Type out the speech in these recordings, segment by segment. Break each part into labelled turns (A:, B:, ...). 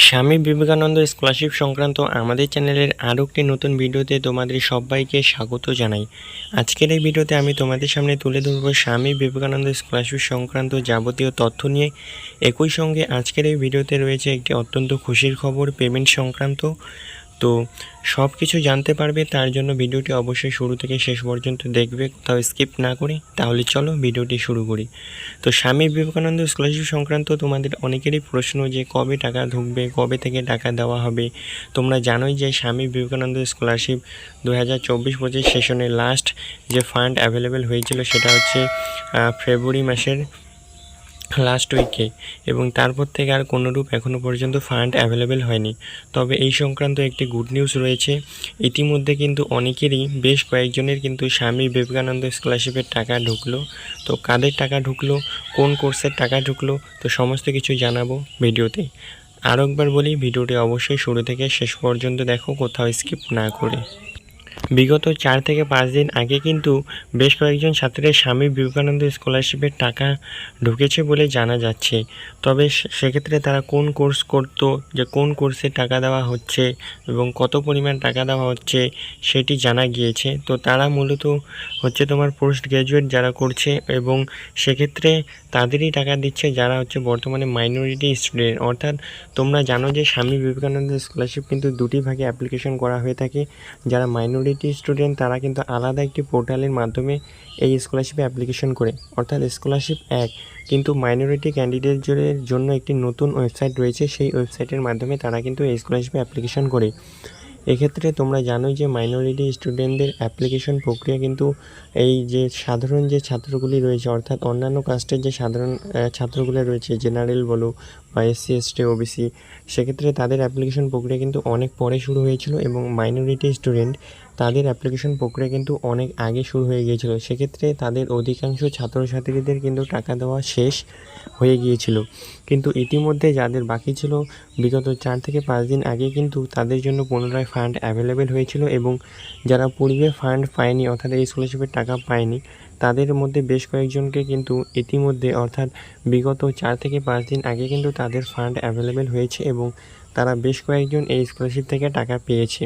A: Swami Vivekananda scholarship সংক্রান্ত আমাদের চ্যানেলের আরও একটি নতুন ভিডিওতে তোমাদের সবাইকে স্বাগত জানাই। আজকের এই ভিডিওতে আমি তোমাদের সামনে তুলে ধরব স্বামী বিবেকানন্দ স্কলারশিপ সংক্রান্ত যাবতীয় তথ্য নিয়ে। একই সঙ্গে আজকের এই ভিডিওতে রয়েছে একটি অত্যন্ত খুশির খবর পেমেন্ট সংক্রান্ত। তো সব কিছু জানতে পারবে, তার জন্য ভিডিওটি অবশ্যই শুরু থেকে শেষ পর্যন্ত দেখবে, কোথাও স্কিপ না করে। তাহলে চলো ভিডিওটি শুরু করি। তো স্বামী বিবেকানন্দ স্কলারশিপ সংক্রান্ত তোমাদের অনেকেরই প্রশ্ন যে কবে টাকা ঢুকবে, কবে থেকে টাকা দেওয়া হবে। তোমরা জানোই যে স্বামী বিবেকানন্দ স্কলারশিপ 2024-25 সেশনের লাস্ট যে ফান্ড অ্যাভেলেবেল হয়েছিল সেটা হচ্ছে ফেব্রুয়ারি মাসের লাস্ট উইকে, এবং তারপর থেকে আর কোনোরূপ এখনও পর্যন্ত ফান্ড অ্যাভেলেবেল হয়নি। তবে এই সংক্রান্ত একটি গুড নিউজ রয়েছে। ইতিমধ্যে কিন্তু অনেকেরই, বেশ কয়েকজনের কিন্তু স্বামী বিবেকানন্দ স্কলারশিপের টাকা ঢুকলো। তো কাদের টাকা ঢুকলো, কোন কোর্সের টাকা ঢুকলো, তো সমস্ত কিছু জানাবো ভিডিওতে। আরও একবার বলি, ভিডিওটি অবশ্যই শুরু থেকে শেষ পর্যন্ত দেখো, কোথাও স্কিপ না করে। বিগত 4 থেকে 5 দিন আগে কিন্তু বেশ কয়েকজন ছাত্রের স্বামী বিবেকানন্দ স্কলারশিপের টাকা ঢুকেছে বলে জানা যাচ্ছে। তবে সেক্ষেত্রে তারা কোন কোর্স করতো, যে কোন কোর্সে টাকা দেওয়া হচ্ছে এবং কত পরিমাণ টাকা দেওয়া হচ্ছে সেটি জানা গিয়েছে। তো তারা মূলত হচ্ছে তোমার পোস্ট গ্র্যাজুয়েট যারা করছে, এবং সেক্ষেত্রে তাদেরই টাকা দিচ্ছে যারা হচ্ছে বর্তমানে মাইনরিটি স্টুডেন্ট। অর্থাৎ তোমরা জানো যে স্বামী বিবেকানন্দ স্কলারশিপ কিন্তু দুটি ভাগে অ্যাপ্লিকেশন করা হয়ে থাকে। যারা মাইনরিটি স্টুডেন্ট তারা কিন্তু আলাদা একটি পোর্টালের মাধ্যমে এই স্কলারশিপে অ্যাপ্লিকেশন করে, অর্থাৎ স্কলারশিপ এক। কিন্তু মাইনরিটি ক্যান্ডিডেটদের জন্য একটি নতুন ওয়েবসাইট রয়েছে, সেই ওয়েবসাইটের মাধ্যমে তারা কিন্তু এই স্কলারশিপে অ্যাপ্লিকেশন করে। এক্ষেত্রে তোমরা জানোই যে মাইনরিটি স্টুডেন্টদের অ্যাপ্লিকেশন প্রক্রিয়া কিন্তু এই যে সাধারণ যে ছাত্রগুলি রয়েছে, অর্থাৎ অন্যান্য কাস্টের যে সাধারণ ছাত্রগুলো রয়েছে, জেনারেল বলো বা এসসি এসটি ওবিসি, সেক্ষেত্রে তাদের অ্যাপ্লিকেশন প্রক্রিয়া কিন্তু অনেক পরে শুরু হয়েছিল, এবং মাইনরিটি স্টুডেন্ট তাদের অ্যাপ্লিকেশন প্রক্রিয়া কিন্তু অনেক আগে শুরু হয়ে গিয়েছিল। সেক্ষেত্রে তাদের অধিকাংশ ছাত্রছাত্রীদের কিন্তু টাকা দেওয়া শেষ হয়ে গিয়েছিল। কিন্তু ইতিমধ্যে যাদের বাকি ছিল, বিগত 4 থেকে 5 দিন আগে কিন্তু তাদের জন্য পুনরায় ফান্ড অ্যাভেলেবেল হয়েছিল, এবং যারা পূর্বে ফান্ড পায়নি, অর্থাৎ এই স্কলারশিপের টাকা পায়নি, তাদের মধ্যে বেশ কয়েকজনকে কিন্তু ইতিমধ্যে, অর্থাৎ বিগত 4 থেকে 5 দিন আগে কিন্তু তাদের ফান্ড অ্যাভেলেবেল হয়েছে, এবং তারা বেশ কয়েকজন এই স্কলারশিপ থেকে টাকা পেয়েছে।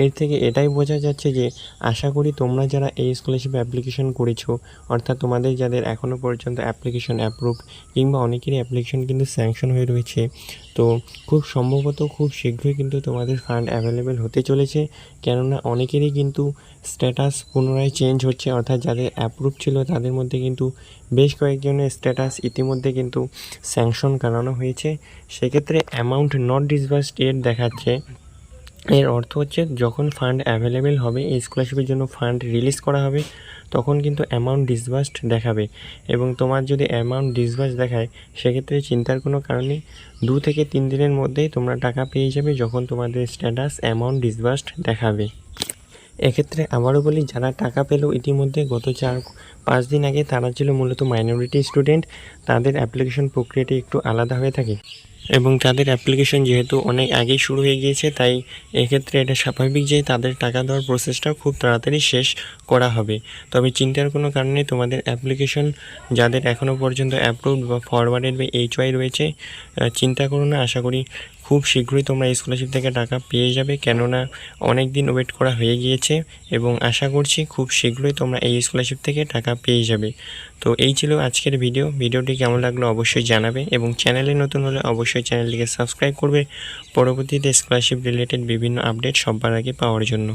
A: এর থেকে এটাই বোঝা যাচ্ছে যে, আশা করি তোমরা যারা এই স্কলারশিপে অ্যাপ্লিকেশন করেছো, অর্থাৎ তোমাদের যাদের এখনও পর্যন্ত অ্যাপ্লিকেশন অ্যাপ্রুভ কিংবা অনেকেরই অ্যাপ্লিকেশন কিন্তু স্যাংশন হয়ে রয়েছে, তো খুব সম্ভবত খুব শীঘ্রই কিন্তু তোমাদের ফান্ড অ্যাভেলেবেল হতে চলেছে। কেননা অনেকেরই কিন্তু স্ট্যাটাস পুনরায় চেঞ্জ হচ্ছে, অর্থাৎ যাদের অ্যাপ্রুভ ছিল তাদের মধ্যে কিন্তু বেশ কয়েকজনের স্ট্যাটাস ইতিমধ্যে কিন্তু স্যাংশন করানো হয়েছে। সেক্ষেত্রে অ্যামাউন্ট নট ডিসবার্সড এর দেখাচ্ছে। এর অর্থ হচ্ছে যখন ফান্ড অ্যাভেলেবেল হবে, এই স্কলারশিপের জন্য ফান্ড রিলিজ করা হবে, তখন কিন্তু অ্যামাউন্ট ডিসবার্সড দেখাবে। এবং তোমার যদি অ্যামাউন্ট ডিসবার্স দেখায়, সেক্ষেত্রে চিন্তার কোনো কারণ নেই, 2 থেকে 3 দিনের মধ্যেই তোমরা টাকা পেয়ে যাবে, যখন তোমাদের স্ট্যাটাস অ্যামাউন্ট ডিসবার্সড দেখাবে। এক্ষেত্রে আবারও বলি, যারা টাকা পেল ইতিমধ্যে গত 4-5 দিন আগে, তারা ছিল মূলত মাইনরিটি স্টুডেন্ট। তাদের অ্যাপ্লিকেশন প্রক্রিয়াটি একটু আলাদা হয়ে থাকে, এবং তাদের অ্যাপ্লিকেশন যেহেতু অনেক আগেই শুরু হয়ে গিয়েছে, তাই এক্ষেত্রে এটা স্বাভাবিক যে তাদের টাকা দেওয়ার প্রসেসটাও খুব তাড়াতাড়ি শেষ করা হবে। তবে চিন্তার কোনো কারণে, তোমাদের অ্যাপ্লিকেশন যাদের এখনও পর্যন্ত অ্যাপ্রুভড বা ফরওয়ার্ডেড বা HY রয়েছে, চিন্তা করো না। আশা করি খুব শীঘ্রই তোমরা এই স্কলারশিপ থেকে টাকা পেয়ে যাবে, কেননা অনেক দিন ওয়েট করা হয়ে গিয়েছে, এবং আশা করছি খুব শীঘ্রই তোমরা এই স্কলারশিপ থেকে টাকা পেয়ে যাবে। তো এই ছিল আজকের ভিডিওটি কেমন লাগলো অবশ্যই জানাবে, এবং চ্যানেলে নতুন হলে অবশ্যই চ্যানেলটিকে সাবস্ক্রাইব করবে পরবর্তীতে স্কলারশিপ রিলেটেড বিভিন্ন আপডেট সবার আগে পাওয়ার জন্য।